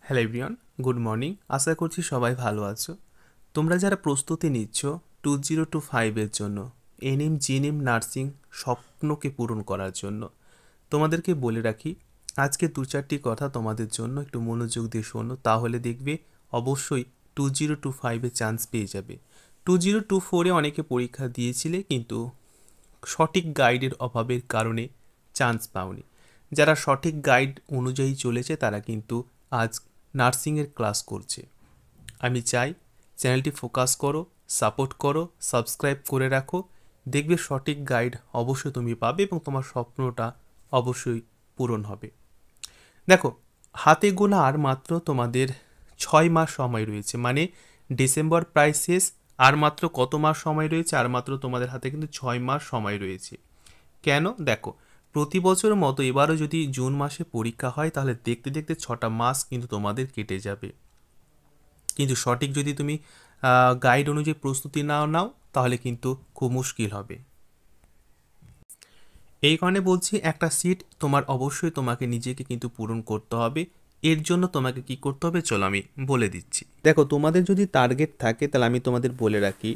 Hello everyone, good morning. আশা করছি সবাই ভালো আছো। তোমরা যারা প্রস্তুতি নিচ্ছ 2025-এর জন্য এনএম জিএনএম নার্সিং স্বপ্নকে পূরণ করার জন্য, তোমাদেরকে বলে রাখি আজকে 2-4টি কথা তোমাদের জন্য একটু মনোযোগ দিয়ে শোনো, তাহলে দেখবে অবশ্যই 2025-এ চান্স পেয়ে যাবে। 2024-এ অনেকে পরীক্ষা দিয়েছিলে কিন্তু সঠিক গাইডের অভাবের কারণে চান্স পাওনি। যারা সঠিক গাইড অনুযায়ী চলেছে তারা কিন্তু আজ নার্সিংয়ের ক্লাস করছে। আমি চাই চ্যানেলটি ফোকাস করো, সাপোর্ট করো, সাবস্ক্রাইব করে রাখো, দেখবে সঠিক গাইড অবশ্যই তুমি পাবে এবং তোমার স্বপ্নটা অবশ্যই পূরণ হবে। দেখো, হাতে গোনা আর মাত্র তোমাদের 6 মাস সময় রয়েছে, মানে ডিসেম্বর প্রায় শেষ। আর মাত্র কত মাস সময় রয়েছে? আর মাত্র তোমাদের হাতে কিন্তু 6 মাস সময় রয়েছে। কেন? দেখো, প্রতি বছরের মতো এবারও যদি জুন মাসে পরীক্ষা হয় তাহলে দেখতে দেখতে 6টা মাস কিন্তু তোমাদের কেটে যাবে। কিন্তু সঠিক যদি তুমি গাইড অনুযায়ী প্রস্তুতি নাও তাহলে কিন্তু খুব মুশকিল হবে। এই কারণে বলছি, একটা সিট তোমার অবশ্যই তোমাকে নিজেকে কিন্তু পূরণ করতে হবে। এর জন্য তোমাকে কি করতে হবে চলো আমি বলে দিচ্ছি। দেখো, তোমাদের যদি টার্গেট থাকে তাহলে আমি তোমাদের বলে রাখি,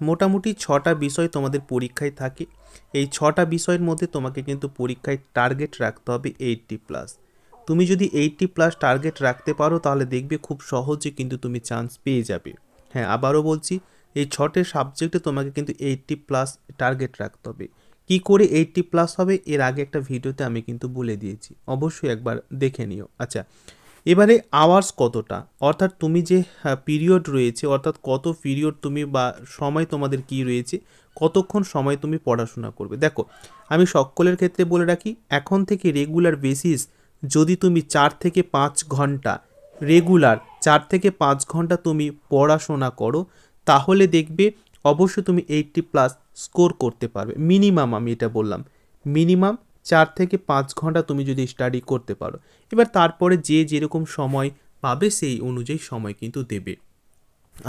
মোটামুটি 6টা বিষয় তোমাদের পরীক্ষায় থাকে। এই 6টা বিষয়ের মধ্যে তোমাকে কিন্তু পরীক্ষায় টার্গেট রাখতে হবে 80+। তুমি যদি 80+ টার্গেট রাখতে পারো তাহলে দেখবে খুব সহজে কিন্তু তুমি চান্স পেয়ে যাবে। হ্যাঁ, আবারও বলছি, এই 6টে সাবজেক্টে তোমাকে কিন্তু 80+ টার্গেট রাখতে হবে। কি করে 80+ হবে এর আগে একটা ভিডিওতে আমি কিন্তু বলে দিয়েছি, অবশ্যই একবার দেখে নিও। আচ্ছা, এবারে আওয়ার্স কতটা, অর্থাৎ তুমি যে পিরিয়ড রয়েছে, অর্থাৎ কত পিরিয়ড তুমি বা সময় তোমাদের কি রয়েছে, কতক্ষণ সময় তুমি পড়াশোনা করবে। দেখো, আমি সকলের ক্ষেত্রে বলে রাখি, এখন থেকে রেগুলার বেসিস যদি তুমি 4 থেকে 5 ঘন্টা রেগুলার 4 থেকে 5 ঘন্টা তুমি পড়াশোনা করো তাহলে দেখবে অবশ্যই তুমি 80+ স্কোর করতে পারবে। মিনিমাম, আমি এটা বললাম, মিনিমাম 4 থেকে 5 ঘন্টা তুমি যদি স্টাডি করতে পারো। এবার তারপরে যে যেরকম সময় পাবে সেই অনুযায়ী সময় কিন্তু দেবে।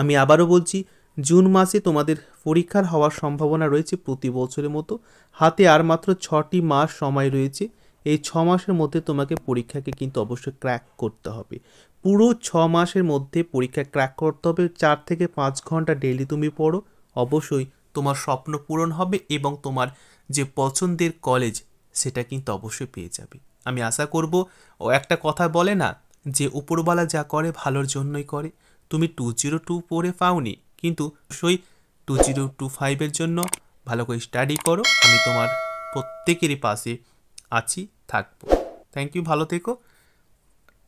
আমি আবারও বলছি, জুন মাসে তোমাদের পরীক্ষার হওয়ার সম্ভাবনা রয়েছে প্রতি বছরের মতো। হাতে আর মাত্র 6টি মাস সময় রয়েছে। এই 6 মাসের মধ্যে তোমাকে পরীক্ষাকে কিন্তু অবশ্যই ক্র্যাক করতে হবে। পুরো 6 মাসের মধ্যে পরীক্ষা ক্র্যাক করতে হবে। 4 থেকে 5 ঘন্টা ডেইলি তুমি পড়ো, অবশ্যই তোমার স্বপ্ন পূরণ হবে এবং তোমার যে পছন্দের কলেজ সেটা কিন্তু অবশ্যই পেয়ে যাবে। আমি আশা করব, ও একটা কথা বলে না যে উপরওয়ালা যা করে ভালোর জন্যই করে। তুমি 2024 পাওনি, কিন্তু অবশ্যই 2025-এর জন্য ভালো করে স্টাডি করো। আমি তোমার প্রত্যেকেরই পাশে আছি, থাকবো। থ্যাংক ইউ, ভালো থেকো,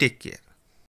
টেক কেয়ার।